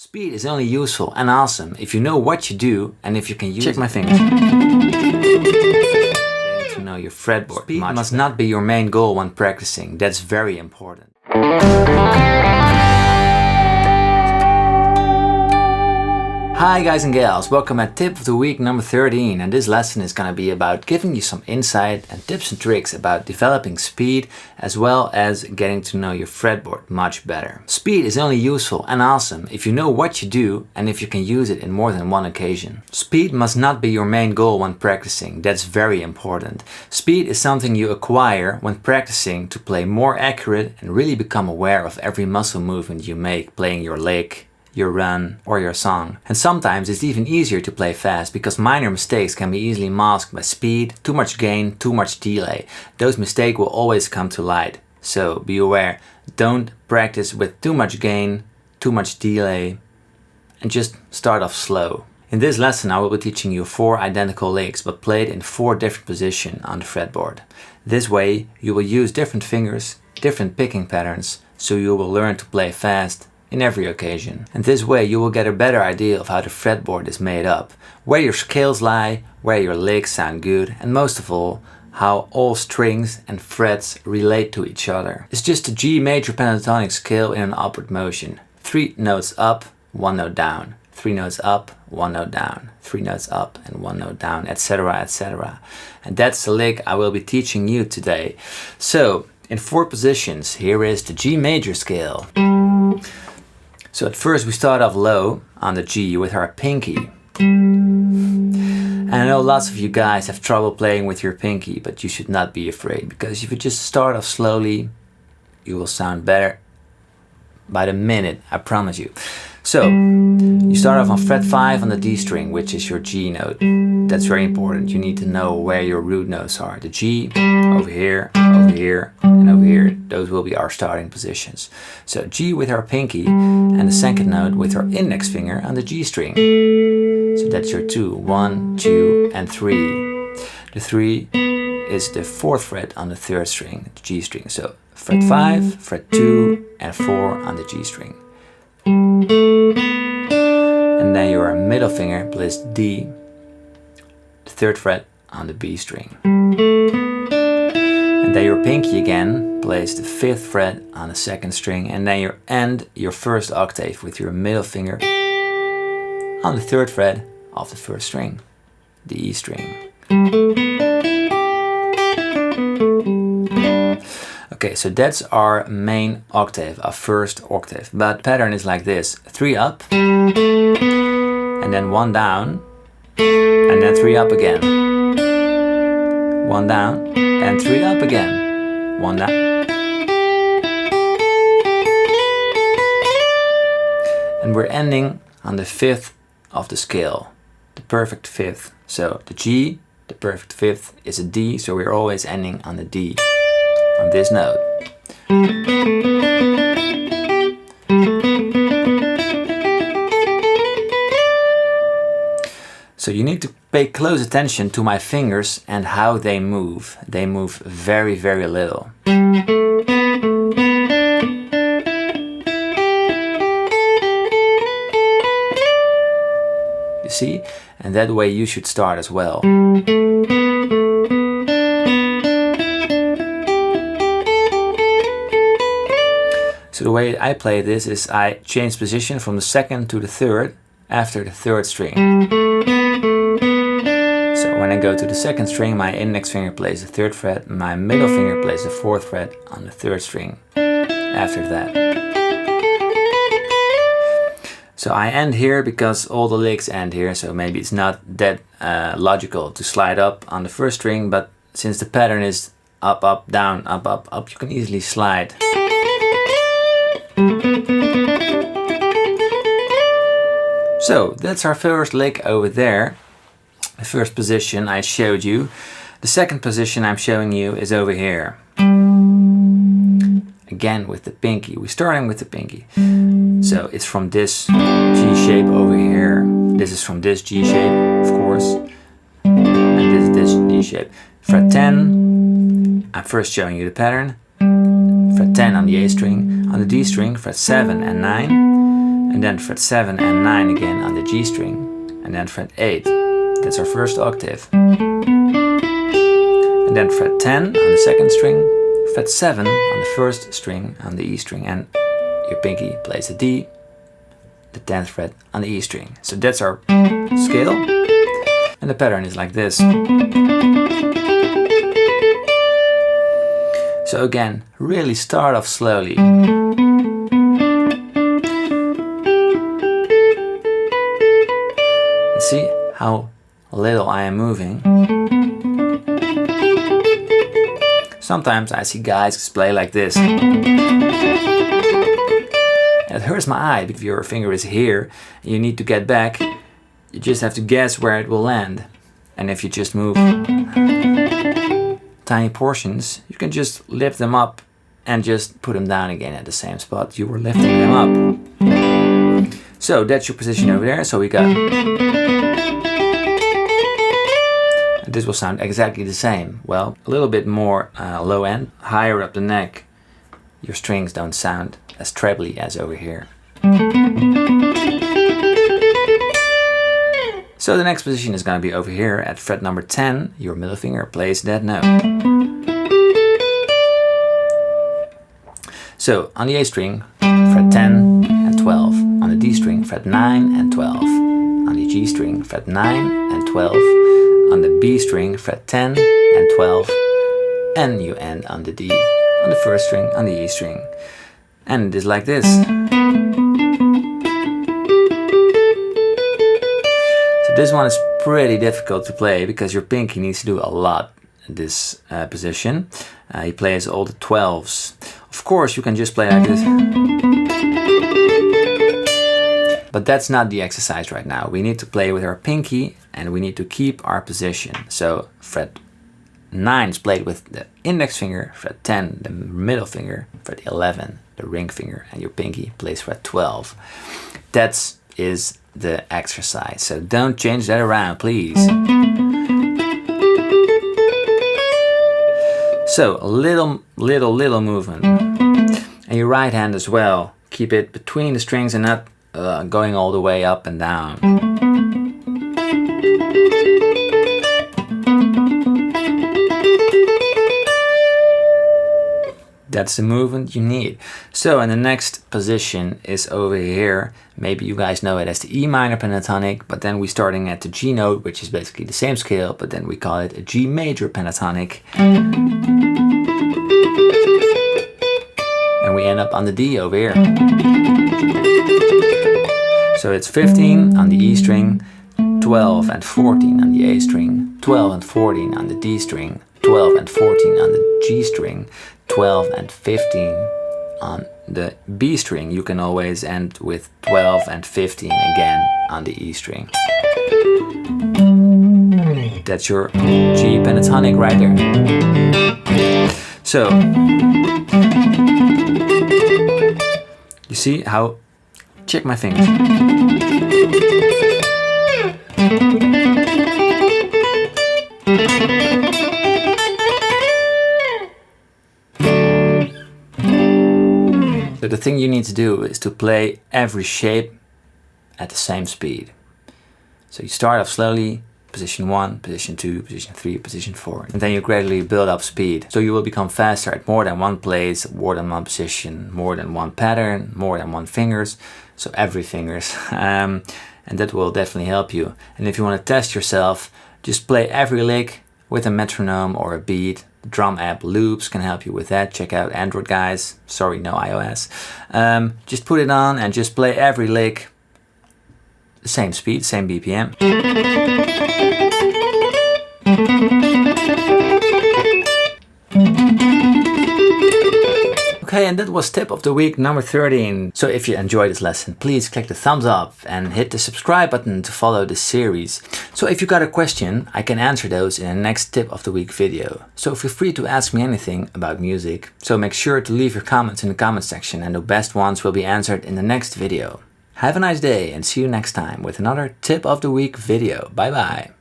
Speed is only useful and awesome if you know what you do and if you can use... Check my fingers. To know your fretboard. Speed must not be your main goal when practicing. That's very important. Hi guys and gals, welcome at Tip of the Week number 13, and this lesson is going to be about giving you some insight and tips and tricks about developing speed as well as getting to know your fretboard much better. Speed is only useful and awesome if you know what you do and if you can use it in more than one occasion. Speed must not be your main goal when practicing. That's very important. Speed is something you acquire when practicing to play more accurate and really become aware of every muscle movement you make playing your lick, your run, or your song. And sometimes it's even easier to play fast because minor mistakes can be easily masked by speed, too much gain, too much delay. Those mistakes will always come to light. So be aware, don't practice with too much gain, too much delay, and just start off slow. In this lesson I will be teaching you 4 identical licks but played in 4 different positions on the fretboard. This way you will use different fingers, different picking patterns, so you will learn to play fast in every occasion. And this way you will get a better idea of how the fretboard is made up, where your scales lie, where your licks sound good, and most of all, how all strings and frets relate to each other. It's just a G major pentatonic scale in an upward motion. 3 notes up, 1 note down. 3 notes up, 1 note down. 3 notes up and 1 note down, etc, etc. And that's the lick I will be teaching you today. So, in 4 positions, here is the G major scale. So at first we start off low on the G with our pinky. And I know lots of you guys have trouble playing with your pinky, but you should not be afraid, because if you just start off slowly, you will sound better by the minute, I promise you. So, you start off on fret 5 on the D string, which is your G note. That's very important. You need to know where your root notes are. The G, over here, and over here. Those will be our starting positions. So G with our pinky and the second note with our index finger on the G string. So that's your 2, 1, 2, and 3. The 3 is the 4th fret on the 3rd string, the G string. So fret 5, fret 2, and 4 on the G string. And then your middle finger plays D, the 3rd fret on the B string. And then your pinky again plays the 5th fret on the 2nd string, and then you end your 1st octave with your middle finger on the 3rd fret of the 1st string, the E string. Okay, so that's our main octave, our 1st octave. But the pattern is like this: 3 up, and then 1 down, and then 3 up again. 1 down, and 3 up again. 1 down. And we're ending on the 5th of the scale, the perfect 5th. So the G, the perfect 5th, is a D, so we're always ending on the D, on this note. So you need to pay close attention to my fingers and how they move. They move very, very little. You see? And that way you should start as well. So the way I play this is I change position from the 2nd to the 3rd after the 3rd string. So when I go to the 2nd string, my index finger plays the 3rd fret, my middle finger plays the 4th fret on the 3rd string after that. So I end here because all the licks end here, so maybe it's not that logical to slide up on the 1st string, but since the pattern is up, up, down, up, up, up, you can easily slide. So that's our 1st lick over there, the 1st position I showed you. The 2nd position I'm showing you is over here. Again with the pinky, we're starting with the pinky. So it's from this G shape over here. This is from this G shape, of course. And this is this G shape. Fret 10, I'm first showing you the pattern. Fret 10 on the A string, on the D string, fret 7 and 9. and then fret 7 and 9 again on the G string, and then fret 8, that's our first octave. And then fret 10 on the second string, fret 7 on the first string on the E string, and your pinky plays the D, the 10th fret on the E string. So that's our scale, and the pattern is like this. So again, really start off slowly. And see how little I am moving. Sometimes I see guys play like this. It hurts my eye because your finger is here and you need to get back. You just have to guess where it will land. And if you just move tiny portions, you can just lift them up and just put them down again at the same spot you were lifting them up. So that's your position over there. So we got, and this will sound exactly the same. Well, a little bit more low end, higher up the neck. Your strings don't sound as trebly as over here. So the next position is going to be over here at fret number 10. Your middle finger plays that note. So on the A string, fret 10 and 12. On the D string, fret 9 and 12. On the G string, fret 9 and 12. On the B string, fret 10 and 12. And you end on the D, on the first string, on the E string. And it is like this. This one is pretty difficult to play because your pinky needs to do a lot in this position. He plays all the 12s. Of course you can just play like this. But that's not the exercise right now. We need to play with our pinky and we need to keep our position. So fret 9 is played with the index finger, fret 10 the middle finger, fret 11 the ring finger, and your pinky plays fret 12. That is the exercise, so don't change that around, please. So a little movement, and your right hand as well. Keep it between the strings and not going all the way up and down. That's the movement you need. So, and the next position is over here. Maybe you guys know it as the E minor pentatonic, but then we're starting at the G note, which is basically the same scale, but then we call it a G major pentatonic. And we end up on the D over here. So it's 15 on the E string, 12 and 14 on the A string, 12 and 14 on the D string, 12 and 14 on the G string, 12 and 15 on the B string. You can always end with 12 and 15 again on the E string. That's your G pentatonic right there. So, you see how, check my fingers. So the thing you need to do is to play every shape at the same speed. So you start off slowly, position 1, position 2, position 3, position 4, and then you gradually build up speed. So you will become faster at more than one place, more than one position, more than one pattern, more than one fingers. So every fingers, and that will definitely help you. And if you want to test yourself, just play every lick with a metronome or a beat. Drum app Loops can help you with that. Check out Android, guys. Sorry, no iOS. Just put it on and just play every lick. The same speed, same BPM. Okay, and that was tip of the week number 13. So if you enjoyed this lesson, please click the thumbs up and hit the subscribe button to follow this series. So if you got a question, I can answer those in the next tip of the week video. So feel free to ask me anything about music. So make sure to leave your comments in the comment section and the best ones will be answered in the next video. Have a nice day and see you next time with another tip of the week video. Bye bye.